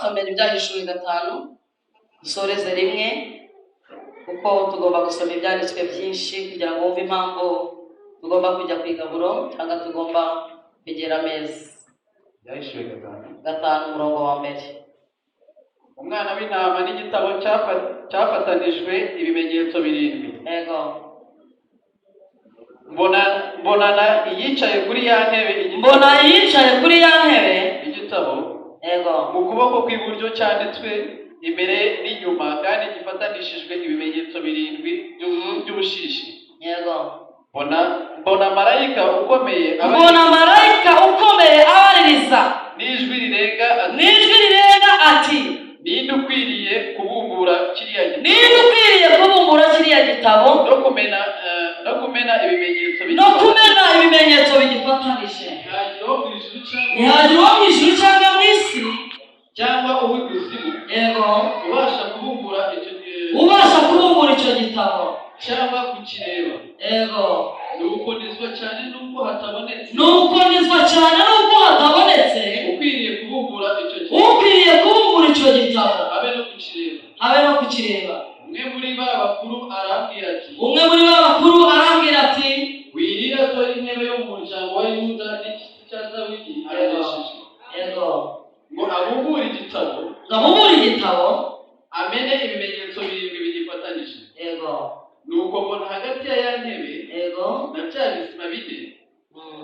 Somera ibyahishuri 5 dusoreze rimwe kuko tugomba gusoma ibyanditswe byinshi kugira ngo wumve impamvu tugomba kujya kwigaburo cyangwa tugomba kwegera ameza. Ibyahishuri 5 umurongo wa mbere. Umwana w'intama n'igitabo cyafatanijwe ibimenyetso 7. Yego. Mbona yicaye kuri ya ntebe igitabo yego mu kuboko kw'iburyo cyanditswe imbere n'inyuma kandi gifatanishijwe ibimenyetso 7 by'ubushishi. Yego. Mbona marayika ukomeye abaririza n'ijwi rirenga ati ninde ukwiriye kubumbura kiriya gitabo no kumena ibimenyetso bigifatanije. ntihagire uwo mu ijuru cyangwa mu isi cyangwa uw'ikuzimu yego ubasha kubumbura icyo gitabo cyangwa kukireba. Yego. nuko nizwa cyane n'ubwo hatabonetse ukwiriye kubumbura icyo gitabo abe no kukireba. umwe muri ba bakuru arambwira ati wirira dore intebe yo mu muryango wa Yuda n'igiti cya Dawidi aranesheje. Yego. ngo abumbure igitabo amene ibimenyetso 7 bigifatanije. Yego. nuko mbona hagati ya ntebe yego na bya bizima 4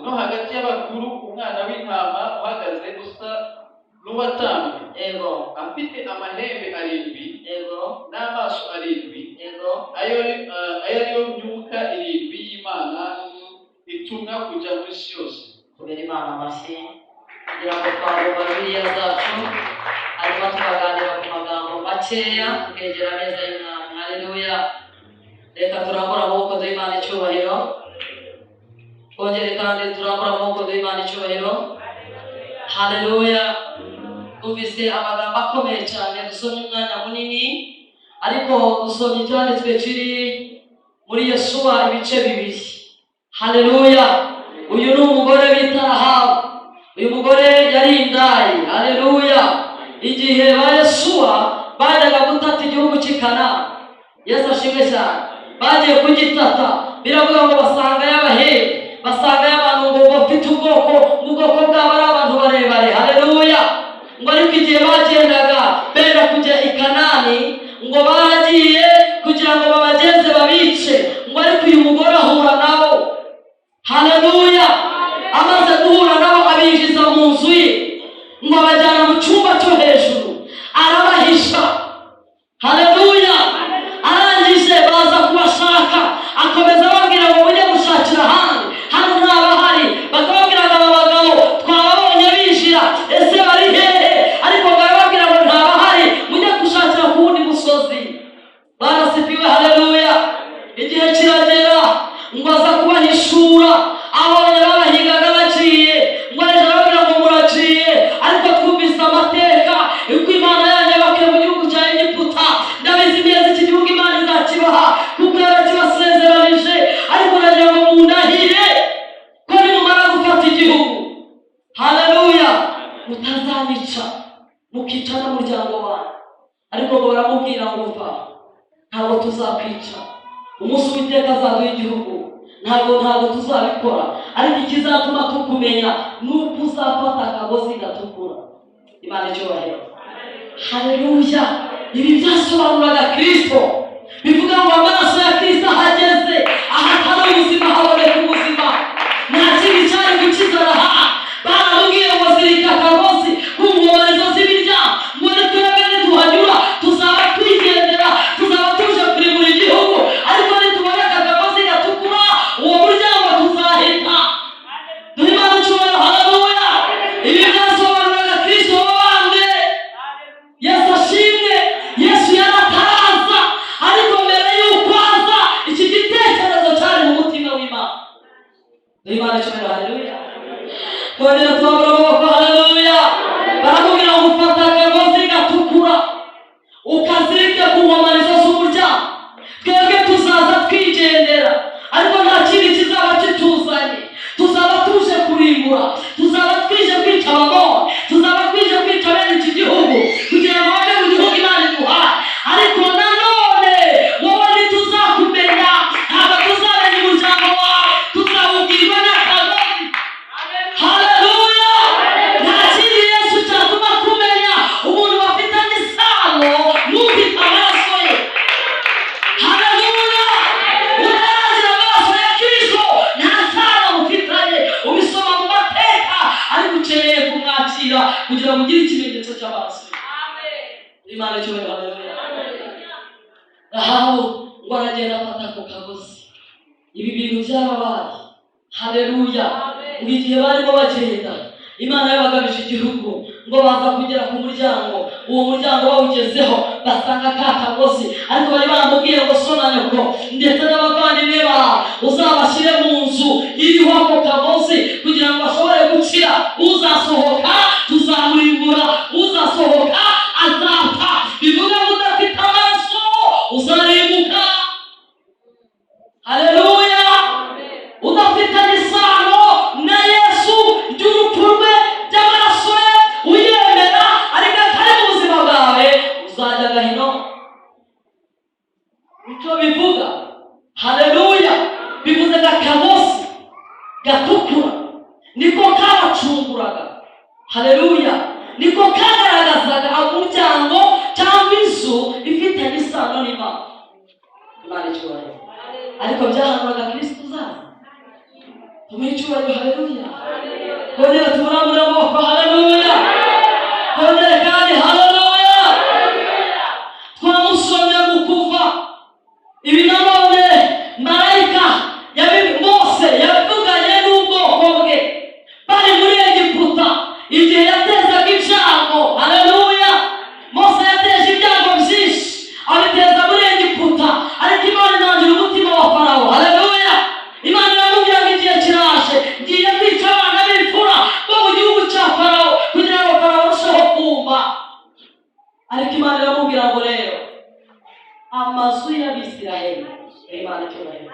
no hagati y'abakuru umwana w'intama uhagaze usa n'uwatambwe. Yego. afite amahembe 7 yego n'amaso 7 yego ayo niyo myuka 7 y'Imana itumwa kujya muri isi yose. kubera Imana amashyi kugira ngo twabumva Bibiliya zacu hanyuma tukaganira ku magambo makeya tukegera ameza y'Imana. Haleluya. Reka turambura amaboko duhe Imana icyubahiro. Twongere kandi turambura amaboko duhe Imana icyubahiro. Haleluya. Twumvise amagambo akomeye cyane, dusomye umwanya munini ariko dusomye icyanditswe kiri muri Yosuwa ibice 2. Haleluya. uyu ni umugore bita Rahabu. uyu mugore yari indayi. Haleluya. igihe ba Yosuwa bajyaga gutata igihugu cy'i Kanani, Yesu ashimwe cyane, bagiye kugitata biravuga ngo basanga y'abahehe, basanga y'abantu ngo bafite ubwoko bwabo ari abantu barebare. Haleluya. ngo ariko igihe bagendaga benda kujya i Kanani ngo baragiye kugira ngo babagenze babice, ngo ariko uyu mugore ahura nabo. Haleluya. amaze guhura nabo abinjiza mu nzu ye, ngo abajyana mu cyumba cyo hejuru arabahisha. Haleluya. arangije baza kubashaka, akomeza ababwira ngo mujye gushakira ahandi, hano ntabahari. bakababwiraga aba bagabo twababonye binjira, ese bari hehe? ariko barababwira ngo ntabahari, mujye gushakira ku wundi musozi. barasifiwe. Haleluya. igihe kiragera ngo aza kubahishura, abonye babahigaga baciye, ngo aje arababwira ngo muraciye, ariko twumvise amateka yuko Imana yanyu yabakuye mu gihugu cya Egiputa. ndabizi neza iki gihugu Imana izakibaha kuko yarakibasezeranije, ariko nagira ngo mundahire ko nimumara gufata igihugu, haleluya, mutazanyica mukica n'umuryango wawe. ariko ngo baramubwira ngo mva, ntabwo tuzakwica, umunsi Uwiteka azaduha igihugu ntabwo tuzabikora, ariko ikizatuma tukumenya nuko uzafata akagozi gatukura. Imana icyubahiro. Haleluya. ibi byasobanuraga Kristo, bivuga ngo amaraso ya Kristo ahageze, ahatari ubuzima haboneka ubuzima. nta kindi cyari gukiza Rahabu. baramubwiye ngo zirika akagozi ku ngomanizo z'ibirya, ngo twebwe nituhanyura tuzaba twigendera, tuzaba tuje kurimura igihugu, ariko nitubona akagozi gatukura uwo muryango tuzahita. duhe Imana icyubahiro. Haleluya. ibi byasobanuraga Kristo wabambwe. Yesu ashimwe. Yesu yarataraza, ariko mbere y'uko aza iki gitekerezo cyari mu mutima w'Imana. duhe Imana icyubahiro. Haleluya. twongera tubabura amaboko. Haleluya. baramubwira ngo ufata akagozi gatukura ukazirike ku nkomanizo z'umuryango, twebwe tuzaza twigendera, ariko nta kindi kizaba kituzanye. tuzaba tuje kurimbura, tuzaba twije kwica abamoni, tuzaba twije kwica bene iki gihugu, Imana icyubahiro. Haleluya. Aho ngo aragenda afata ku kagozi. Ibi bintu byarabaye. Haleluya. Mu gihe barimo bagenda, Imana yabagabije igihugu ngo baza kugera ku muryango. Uwo muryango bawugezeho basanga ka kagozi, ariko bari bamubwiye ngo so na nyoko ndetse n'abavandimwe bawe uzabashyire mu nzu iriho ako kagozi kugira ngo bashobore gukira. Uzasohoka tuzamurimbura, uzasohoka azapfa. Bivuga ngo udafite amaraso uzarimbuka. Haleluya. Udafite isano na Yesu ry'urupfu rwe ry'amaraso ye uyemera ariko atari mu buzima bwawe uzajya gahino. Icyo bivuga. Haleluya. Bivuze gakagozi gatukura niko kabacunguraga. Haleluya. Niko kagaragazaga umuryango cyangwa inzu ifitanye isano n'Imana. Imana icyubahiro. Ariko byahanuraga Kristo uzaza. Tumicyubahiro. Haleluya. Kongera turamure amaboko. Haleluya. Kongera kandi haleluya. Twamusomye mu Kuva. Ibi nanone marayika Mose yavuganye n'ubwoko bwe bari muri Egiputa igihe yatezaga ibyago. Haleluya. Mose yateje ibyago byinshi abiteza muri Egiputa, ariko Imana inangira umutima wa Farawo. Haleluya. Imana yamubwira ngo igihe kiraje ngiye kwica abana b'imfura bo mu gihugu cya Farawo kugira ngo Farawo arusheho kumva. Ariko Imana iramubwira ngo rero amazu y'Abisiraheli, Imana icyubahiro.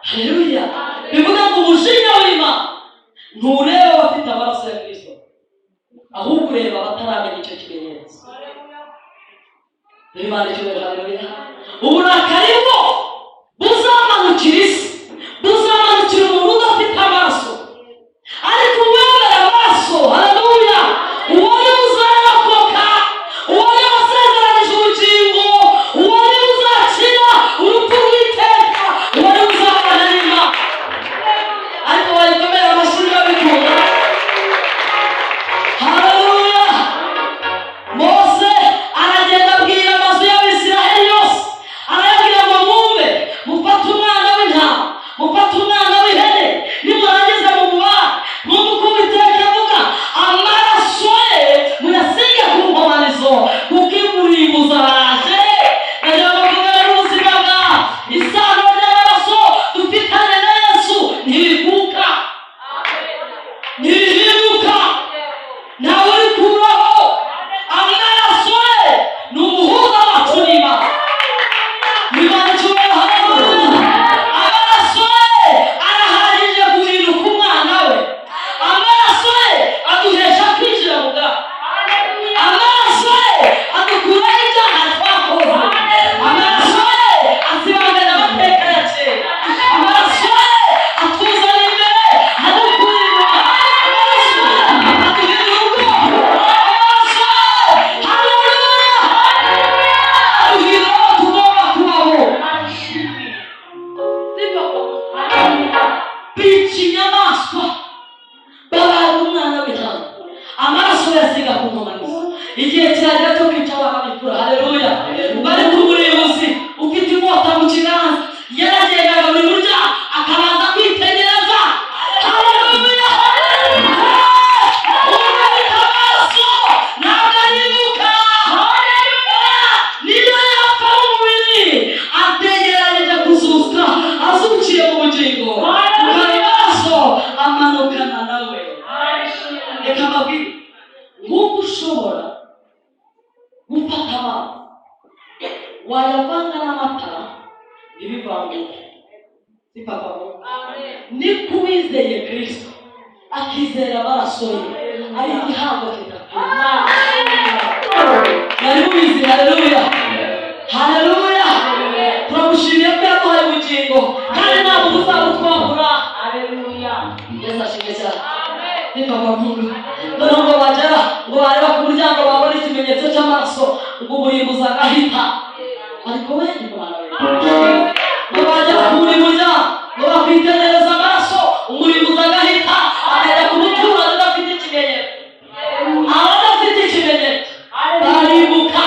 Haleluya. Bivuga ngo umujinya w'Imana ntureba abafite amaraso ya Kristo, ahubwo ureba abataramenya icyo kimenyetso. Imana icyubahiro. Haleluya. Uburakari bwo buzamanukira isi, buzamanukira umuntu udafite amaraso, ariko uwemera amaraso. Haleluya. Uwo ni uzarokoka, uwo ni wasezeranije ubugingo, uwo ni uzakira urupfu rw'iteka, uwo ni uzabana n'Imana. Ariko wayikomera amashyi y'abikunda. Haleluya. Mose aragenda abwira amazu y'Abisiraheli yose, arayabwira ngo mwumve, mufate umwana w'intama, mufate umwana w'ihene, nimurangiza mumubahe, mwumve uko Uwiteka avuga, amaraso ye muyasige ku nkomanizo, kuko imurimbuza baraje. Nagira ngo mvugane n'ubuzima bwawe, isano ry'amaraso dufitanye na Yesu ntibikuka, ntibihinduka, ntawe urikuraho. Amaraso ye ni umuhuza wacu n'Imana. Imana icyubahiro. Haleluya. Amaraso ye arahagije guhinduka umwana we. Amaraso ye aduhesha kwinjira mu bwami. Amaraso ye adukuraho ibyaha twakoze. Amaraso ye asibanganya amateka ya kera. Amaraso ye atuzana imbere adukura inyuma. Amaraso ye aduhindura ubwoko. Amaraso ye, haleluya, aduhindura abo tugomba kubaho. Bica inyamaswa babaga umwana w'intama, amaraso yasiga ku nkomanizo. Igihe kiragera cyo kwica abana b'imfura. Haleluya. Bari ku murimbuzi ufite inkota mu kiganza, yaragendaga buri burya akabanza kwitegereza. Haleluya. Umuntu afite amaraso ntabwo aribuka. Niyo yapfa mu mubiri ategeranyije kuzuka, azukiye mu bugingo, amaraso amanukana nawe. Reka mbabwire, nk'uko ushobora gufata amazi wayavanga n'amata ntibivanguke, sipavamo. Niko uwizeye Kristo akizera amaraso ye ari igihango kidakwiye. Nari mubizi. Haleluya. Haleluya. Turamushimiye ko yaduhaye ubugingo kandi nta muntu uzabutwambura. Haleluya. Yesu ashimwe cyane. Sipavamo. Dore ngo bagera ngo bareba ku muryango babona ikimenyetso cy'amaraso ngo umurimbuzi agahita. Ariko we Imana we. Ngo bagera ku buri muryango ngo bakwitegereza amaraso, umurimbuzi agahita akajya ku muturage udafite ikimenyetso. Abadafite ikimenyetso barimbuka.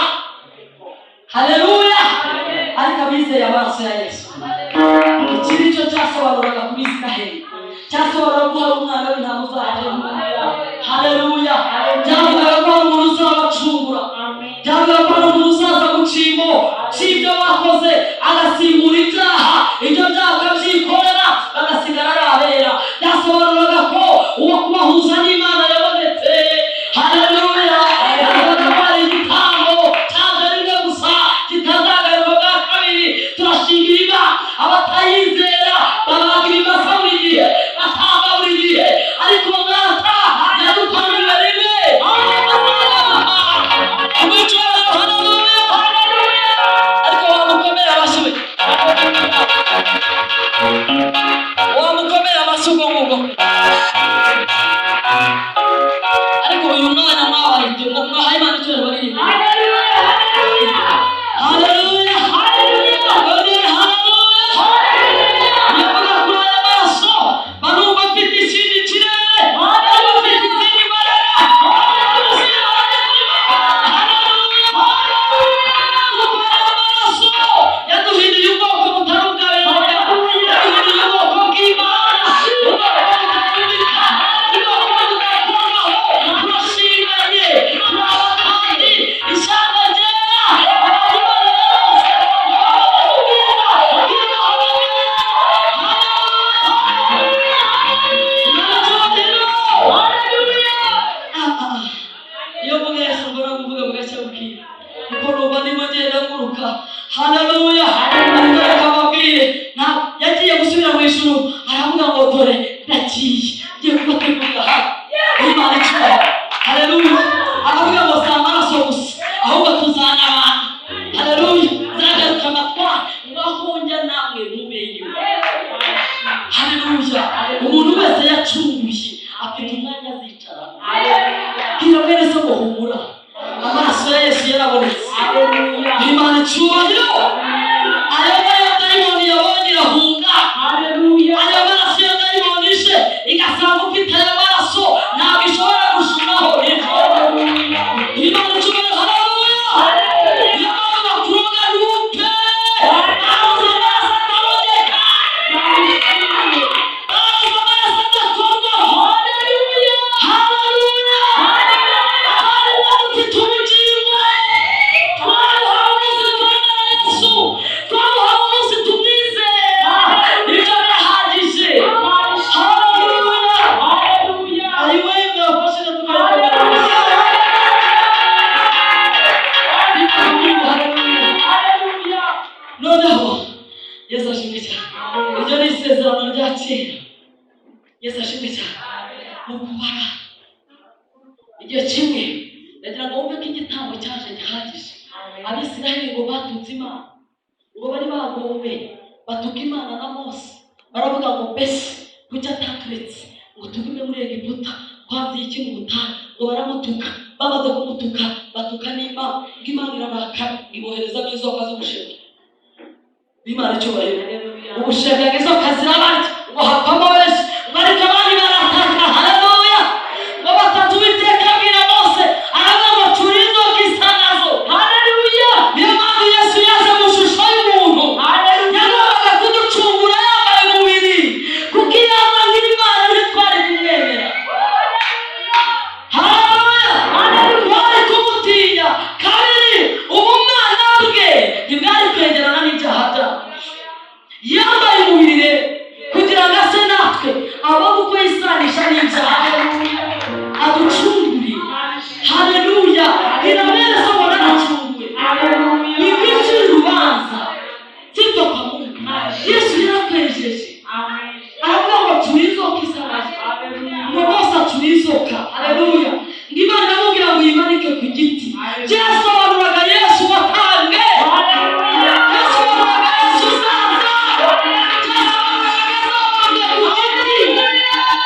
mbona kuvuga mugacabukira uko numva ndimo ngenda nguruka. Haleluya. Ariko akababwire yagiye gusubira mu ijuru aravuga ngo dore ndagiye ngiye kubategurira hano Imana icyubahiro. Haleluya. aravuga ngo si amaraso gusa ahubwo tuzana abantu. Haleluya. zagaruka amatwara ngaho njya namwe mumenye. Haleluya. umuntu wese yacunguye afite umwanya azicara. Bwira mwene se ngo humura amaraso ya Yesu yarabonetse. Imana icyubahiro. ayo dayimoni yabonye irahunga. ayo maraso ya dayimoni ishe igasanga ufite ayo maraso ntabwo ishobora gushunaho. Imana icyubahiro. Haleluya. Imana bakuroga nupe abuze amaraso ataboneka abuze amaraso adakorwaho. Haleluya. Haleluya. ufite ubugingo twabuhawe umunsi twemera Yesu, twabuhawe umunsi tumwizera. Ibyo birahagije. Haleluya. ayiwe mwafashe na tukarekera. Haleluya. noneho Yesu ashimwe cyane. iryo ni isezerano rya kera. Yesu ashimwe cyane. mu kubara igihe kimwe ndagira ngo wumve ko igitambo cyaje gihagije. Abisiraheli ngo batutse Imana, ngo bari bagowe batuka Imana na Mose, baravuga ngo mbese kuki ataturetse ngo tugume muri Egiputa, twavuye iki mu butayu? ngo baramutuka. bamaze kumutuka batuka n'Imana, ngo Imana irarakara iboherezamo inzoka z'ubushenge. Imana icyubahiro. ubushenge bw'inzoka zirabarya ngo hapfamo benshi, ngo ariko abandi barataka. Haleluya. ngo batatu Uwiteka abwira Mose aravuga ngo cura inzoka isa nazo. Haleluya. niyo mpamvu Yesu yaje mu shusho y'umuntu. yagombaga kuducungura yambaye umubiri, kuko iyo aza nk'Imana ntitwari kumwemera. Haleluya. twari kumutinya. kabiri ubumana bwe ntibwari kwegerana n'ibyaha byabo. yambaye umubiri rero kugira ngo ase natwe abaho uko yisanisha n'ibyaha aducungure. Haleluya. inabere so mbona nacunguwe nikwicira urubanza sibyo kwa Mungu. Yesu yarakwejeje aravuga ngo cura inzoka isa nazo. ngo Mose acura inzoka. Haleluya. ngo Imana iramubwira ngo yimanike ku giti. byasobanuraga Yesu watange. byasobanuraga Yesu uzaza. byasobanuraga Yesu watange ku giti.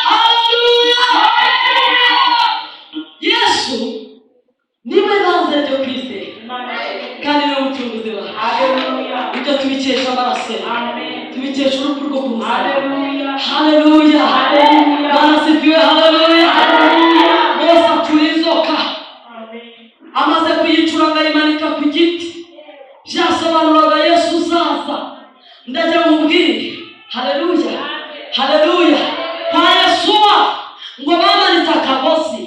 Haleluya. Yesu niwe banze ryo kwizera kandi niwe mucunguzi wacu. ibyo tubikesha amaraso ye, tubikesha urupfu rwo ku musaraba. Haleluya. Bwana asifiwe. Haleluya. Mose acura inzoka, amaze kuyicuranga yimanika ku giti. byasobanuraga Yesu uzaza. ndagira ngo mbwire. Haleluya. Haleluya. kwa Yesuwa ngo bamanitse akagozi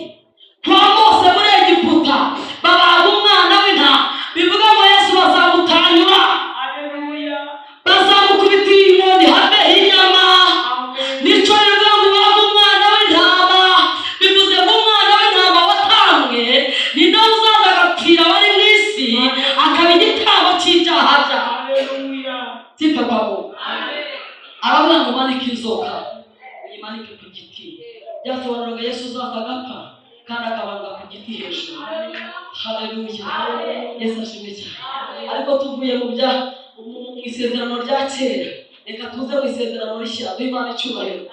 kwa Mose muri Egiputa, babaga umwana w'intama. bivuga ngo Yesu bazamutanyura, bazamukubita inkoni habe inyama. nicyo bivuga ngo baga umwana w'intama. bivuze ngo umwana w'intama watamwe ni nawe uzaza agapfira abari mu isi, akaba igitambo cy'ibyaha byabo. sipfa kwa Mungu. aravuga ngo umanike inzoka uyimanike ku giti. byasobanuraga Yesu uzaza agapfa kandi akabanga ku giti hejuru. Haleluya. Yesu ashimwe cyane. ariko tuvuye mu isezerano rya kera, reka tuze mu isezerano rishya. Imana icyubahiro.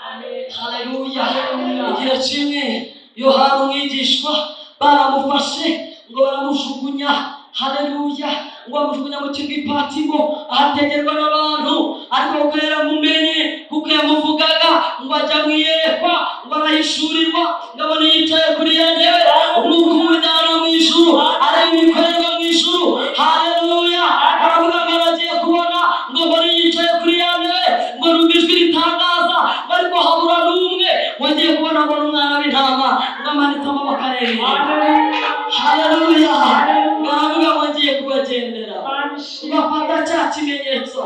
Haleluya. igihe kimwe Yohana umwigishwa baramufashe ngo baramujugunya. Haleluya. ngo bamujugunya mu kigo Patimo ahategerwa n'abantu, ariko kuko yaramumenye, kuko yamuvugaga ngo ajya mu iyerekwa, ngo arahishurirwa, ngo abone yicaye kuri iyo ntebe, umwuka umujyana mu ijuru, ari ibikorerwa mu ijuru. Haleluya. aravuga ngo aragiye kubona ngo mbone yicaye kuri iyo ntebe, ngo numva ijwi ritangaza, ngo ariko habura n'umwe. wagiye kubona abona umwana w'intama ngo amanitse amaboko areba. Haleluya. baravuga ngo agiye kubagendera, bafata cya kimenyetso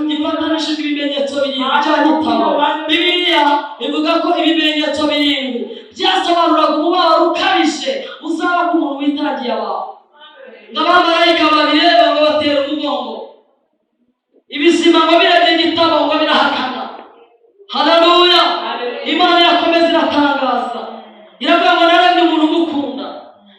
gifatanishije ibimenyetso birindwi cya gitabo. Bibiliya ivuga ko ibimenyetso birindwi byasobanuraga umubabaro ukabije uzaba ku muntu witangiye abantu. n'abamarayika babireba ngo batera umugongo, ibizima ngo birebye igitabo ngo birahakana. Haleluya! Imana irakomeza iratangaza, iravuga ngo naremye umuntu umukunda,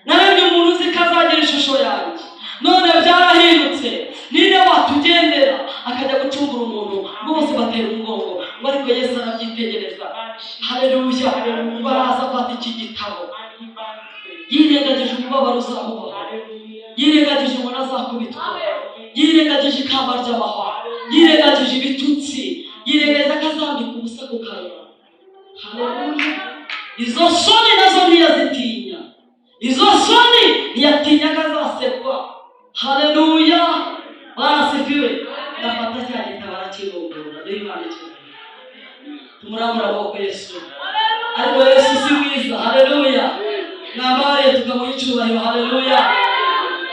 naremye umuntu uzi ko azagira ishusho yanjye. None byarahindutse, ninde watugendera akajya gucungura umuntu? Bose batera umugongo ngo ariko Yesu arabyitegereza. Haleluya! Baraza afata iki gitabo, yirengagije umubabaro uzamubaho, yirengagije umuntu azakubitwa, yirengagije ikamba ry'amahwa, yirengagije ibitutsi, yirengagije akazambika ubusa ku kanwa. Haleluya! Izo soni nazo ntiyazitinya, izo soni ntiyatinya ko azasekwa. Haleluya! Barasifiwe. Ndafata cya gitabo arakirongora, dore Imana ikiza. Tumurambura amaboko Yesu. Ariko Yesu si mwiza. Haleluya! Nabare tukamuha icyubahiro. Haleluya!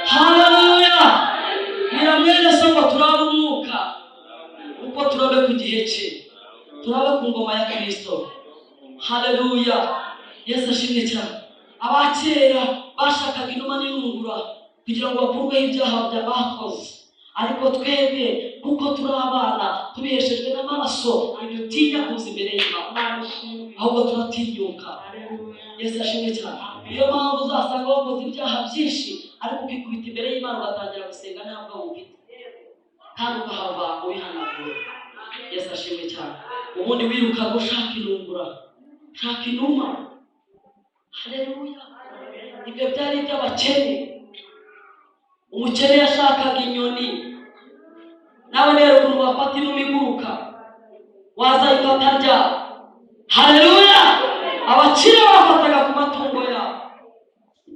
Haleluya! Niramwene so ngo turabe umwuka, kuko turabe ku gihe cye, turabe ku ngoma ya Kristo. Haleluya! Yesu ashimwe cyane. Abakera bashakaga inuma n'intungura kugira ngo bakurweho ibyaha by'abakoze, ariko twebwe kuko turi abana tubiheshejwe n'amaraso ntidutinya kuza imbere y'Imana, ahubwo turatinyuka. Yesu ashimwe cyane. Niyo mpamvu uzasanga wakoze ibyaha byinshi, ariko ukikubita imbere y'Imana ugatangira gusenga ntabwo ufite, kandi ukahava ubihanagura. Yesu ashimwe cyane. Ubundi wiruka gushaka intungura, shaka inuma. Haleluya! Ibyo byari iby'abakene. Umukene yashakaga inyoni. Nawe rero ukuntu wafata inuma iguruka wazayifata rya. Haleluya! Abakire bafataga ku matungo yabo.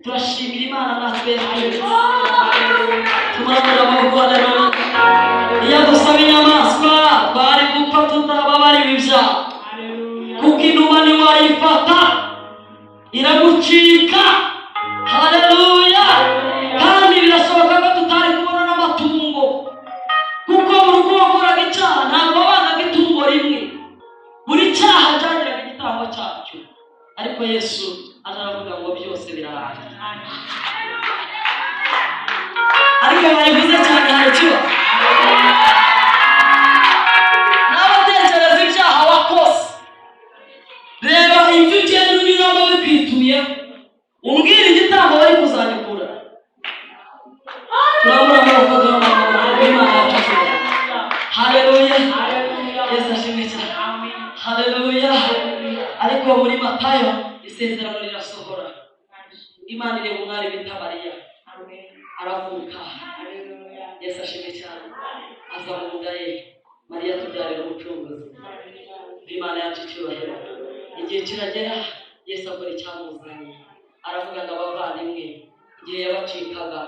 Turashimira Imana natwe. Tumurambura amaboko. Haleluya! Iyo dusaba inyamaswa bari gupfa tutababariwe ibyaha, kuko inuma ntiwayifata iragucika. Haleluya! Kandi birashoboka ko tutari kubona n'amatungo, kuko buri uko wakoraga icyaha ntabwo wabangaga itungo rimwe. Buri cyaha cyagiraga igitambo cyacyo, ariko Yesu aravuga ngo byose birarangiye. Ariko bayivuze cyane harakiba. Nawe tekereza ibyaha wakoze, reba ibyo ugenda unyuramo bikwituye, umbwira igitambo bari kuzagikura. Turabura amaboko y'Imana yacu. Haleluya! Yesu ashimwe cyane. Haleluya! Ariko muri Matayo isezerano rirasohora. Imana ireba umwari bita Mariya, aravuka. Yesu ashimwe cyane. Aza mu nda ye, Mariya tubyarira umucunguzi. Imana yacu icyubahiro. Igihe kiragera, Yesu akora icyamuzanye. Aravuga ngo abavandimwe, igihe yabacikaga,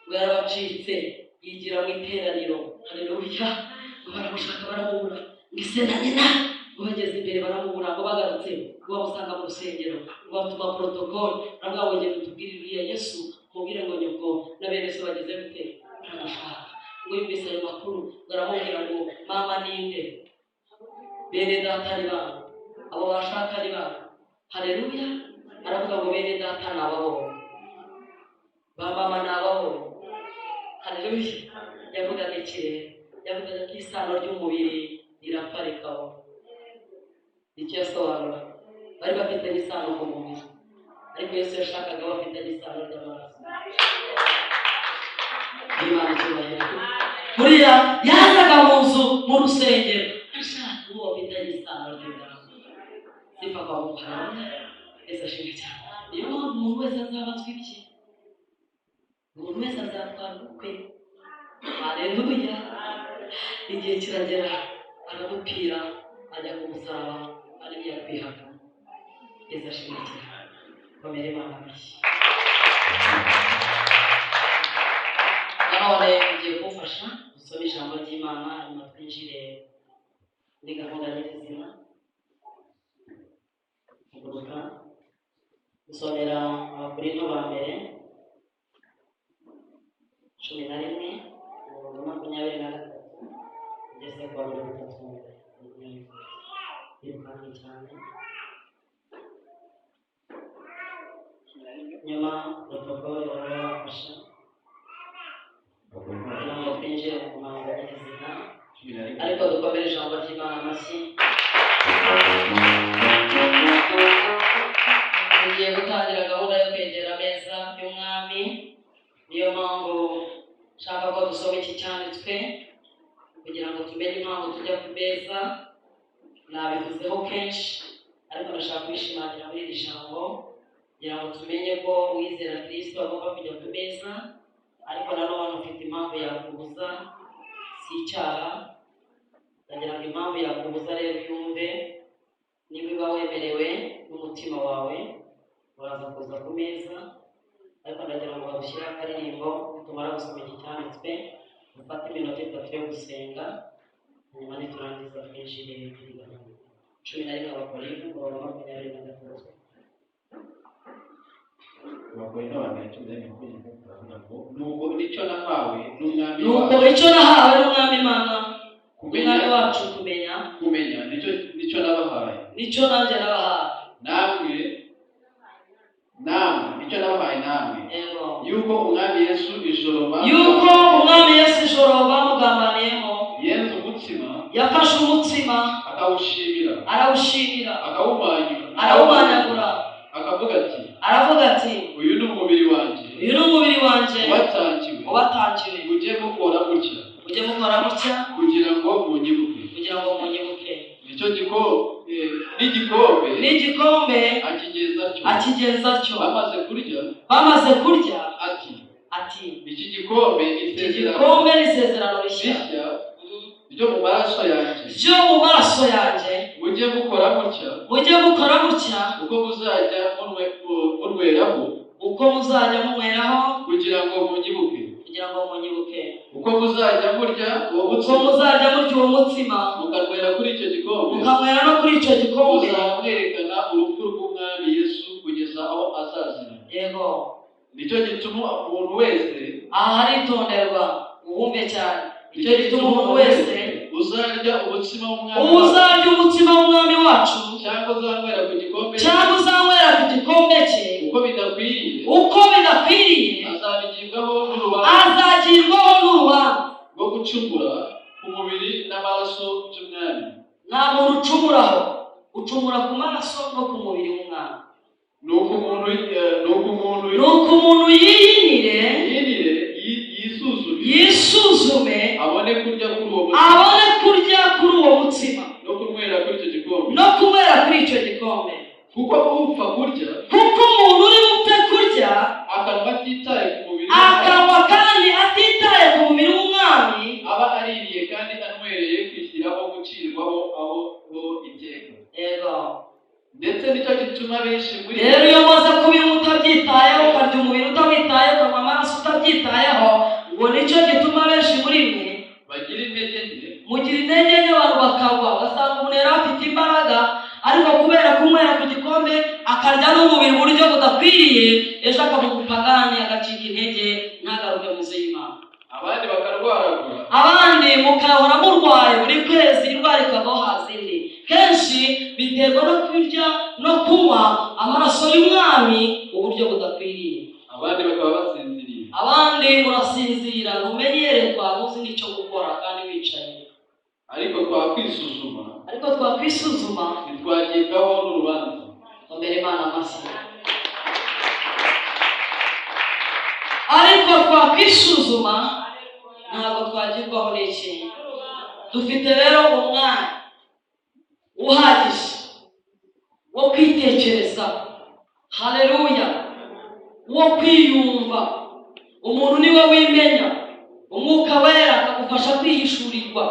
ngo yarabacitse, yigira mu iteraniro. Haleluya! Ngo baramushaka baramubura, ngo ise na nyina, ngo bageze imbere baramubura, ngo bagarutse ngo bamusanga mu rusengero, ngo batuma protokole, baravuga ngo ngende utubwirire uriya Yesu, mubwire ngo nyoko na bene se bageze gute baramushaka. Ngo yumvise ayo makuru baramubwira ngo mama ninde, bene data ari bana, abo bashaka ari bana. Haleluya! Aravuga ngo bene data ni ababonye, ba mama ni ababonye. Haleluya! Yavugaga ikirere, yavugaga ko isano ry'umubiri riraparikaho. Icyo yasobanura, bari bafitanye isano ku mubiri, ariko Yesu yashakaga bafitanye isano ry'amaraso. Imana icyubahiro. Buriya yazaga mu nzu mu rusengero ashaka uwo bafitanye isano ry'amaraso. Sifa kwa Mungu. Yesu ashimwe cyane. Niyo mpamvu umuntu wese azabazwa ibye, umuntu wese azatwara ubukwe. Haleluya! Igihe kiragera aramupira, ajya ku musaraba, ariya kwihaka. Yesu ashimwe cyane. Komere Imana amashyi. None ugiye kumfasha gusoma ijambo ry'Imana, hanyuma twinjire muri gahunda y'ubuzima. Kuguruka gusomera Abakorinto ba mbere 11:23 ndetse kwa 23. Irukanka cyane. Nyuma protokole barabafasha amashyi. Tugiye gutangira gahunda yo kwegera ameza y'umwami. Niyo mpamvu nshaka ko dusoma iki cyanditswe kugira ngo tumenye impamvu tujya ku meza. Nabivuzeho kenshi ariko ndashaka kwishimangira muri iri jambo kugira ngo tumenye ko uwizera Kristo agomba kujya ku meza, ariko nanone ufite impamvu yakubuza si icyaha. Ndagira ngo impamvu yakubuza rero yumve. Niba uba wemerewe n'umutima wawe uraza kuza ku meza, ariko ndagira ngo bagushyire akaririmbo tumara gusoma iki cyanditswe, dufate iminota 3 yo gusenga, hanyuma niturangiza twinjire kuri gahunda. 11 Abakorinto 23. Abakorinto abantu 11 turavuga ngo nuko icyo nahawe n'umwami Imana kumenya wacu kumenya nicyo nabahaye, nicyo nanjye nabahaye namwe nicyo nabahaye namwe, yuko umwami Yesu ijoro bamugambaniyemo yenze umutsima, yafashe umutsima arawushimira arawumanyagura aravuga ati uyu ni umubiri wanjye watangiwe mujye mukora gutya kugira ngo munyibuke. N'igikombe akigeza cyo bamaze kurya ati iki gikombe ni isezerano rishya ryo mu maraso yanjye mujye mukora gutya uko muzajya munyweraho kugira ngo munyibuke. Uko muzajya murya uwo mutsima mukanywera no kuri icyo gikombe muzamwerekana urupfu rw'umwami Yesu kugeza aho azazira. Yego, nicyo gituma umuntu wese haritonderwa uwumve cyane. Nicyo gituma umuntu wese uzarya umutsima w'umwami wacu cyangwa uzanywera ku gikombe cye uko bidakwiriye azagirwaho n'urubanza rwo gucumura ku mubiri n'amaraso by'umwami. Nta muntu ucumura ku maraso no ku mubiri w'umwami. Nuko umuntu yisuzume abone kurya kuri uwo mutsima no kunywera kuri icyo gikombe. Kuko umuntu uri bupfe kurya akanwa kandi atitaye ku mubiri w'umwami aba aririye kandi anywereye kwishyiraho gucirwaho aho iteka. Yego, ndetse nicyo gituma benshi muri rero iyo maze kubira utabyitayeho, ukarya umubiri utawitayeho, ukanywa amaraso utabyitayeho, ngo nicyo gituma benshi muri mwe mugira intege nke, abantu bakagwa. Ugasanga umuntu yari afite imbaraga, ariko kubera kunywera ku gikombe akarya n'umubiri mu buryo budakwiriye, ejo akavuga upagani, agacika intege, ntagaruke mu zima. Abandi bakarwaragura, abandi mukahora murwaye buri kwezi, indwara ikavaho hazindi. Kenshi biterwa no kurya no kunywa amaraso y'umwami mu buryo budakwiriye. Abandi bakaba basinziriye, abandi murasinzira, ntumenyererwa, muzi n'icyo gukora kandi wicaye. Ariko twakwisuzuma ntitwagibwaho n'urubanza. Mbere Imana amashyi. Ariko twakwisuzuma ntabwo twagibwaho n'iki. Dufite rero umwanya uhagije wo kwitekereza, haleluya, wo kwiyumva. Umuntu niwe wimenya, umwuka wera akagufasha kwihishurirwa,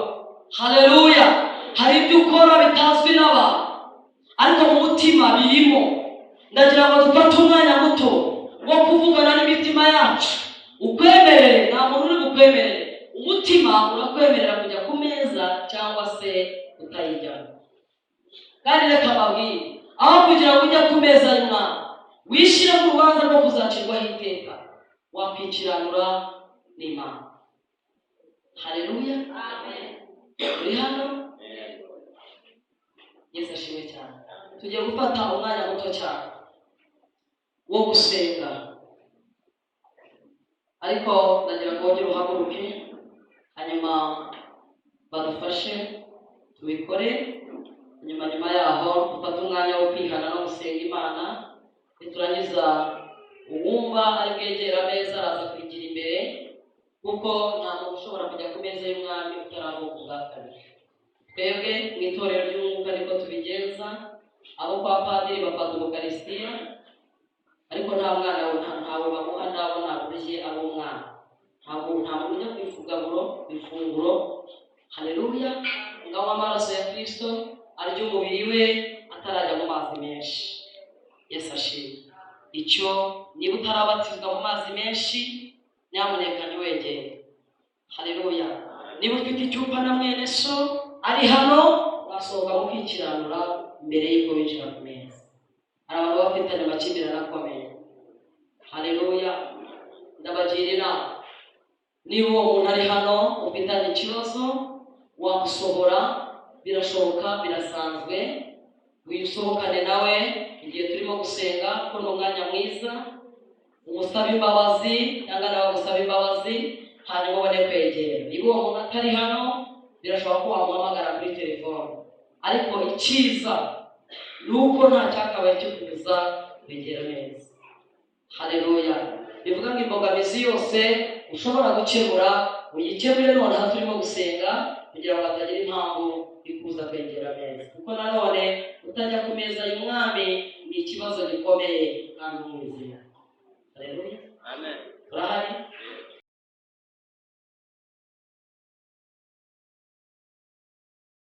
haleluya. Hari ibyo ukora bitazwi n'abantu, ariko mu mutima birimo. Ndagira ngo dufate umwanya muto wo kuvugana n'imitima yacu. Ukwemerere, nta muntu uri bukwemerere. Umutima urakwemerera kujya ku meza cyangwa se utayijyamo. Kandi reka mbabwire, aho kugira ngo ujye ku meza y'Imana wishyire mu rubanza rwo kuzacirwaho iteka, wakwikiranura n'Imana. Haleluya, amen. Uri hano? Yesu ashimwe cyane. Tugiye gufata umwanya muto cyane wo gusenga, ariko ndagira ngo wongere uhaguruke, hanyuma badufashe tubikore. Nyuma yaho dufate umwanya wo kwihana no gusenga Imana. Niturangiza uwumva ari bwegera ameza araza kwigira imbere, kuko nta muntu ushobora kujya ku meza y'umwami utaravuka ubwa kabiri. Twebwe mu itorero ry'umwuka niko tubigenza. Abo kwa padiri bafata Ukarisitiya, ariko nta mwana ntawe bamuha, nabo ntabuje abo mwana. Ntabwo ujya ku ifunguro. Haleluya. Ngaho amaraso ya Kristo arya umubiri we atarajya mu mazi menshi. Yesu ashimwe. Icyo niba utarabatizwa mu mazi menshi, nyamuneka niwegere. Haleluya. Niba ufite icyupa na mwene so ari hano, wasohoka mukikiranura mbere y'uko winjira ku meza. Hari abantu bafitanye amakimbirane akomeye. Haleluya. Ndabagira inama, niba uwo muntu ari hano ufitanye ikibazo, wamusohora. Birashoboka, birasanzwe. Wisohokane nawe igihe turimo gusenga, kuko ni umwanya mwiza. Umusaba imbabazi cyangwa nawe gusaba imbabazi, hanyuma ubone kwegera. Niba uwo muntu atari hano, birashoboka ko wamuhamagara kuri telefone. Ariko icyiza ni uko nta cyakabaye cyo kuza kwegera neza. Haleluya. Bivuga ngo imbogamizi yose ushobora gukemura, uyikemure noneho turimo gusenga, kugira ngo hatagira impamvu ikuza kwegera neza. Kuko nanone utajya ku meza y'umwami ni ikibazo gikomeye kandi umwizera. Haleluya. Amen. Turahari.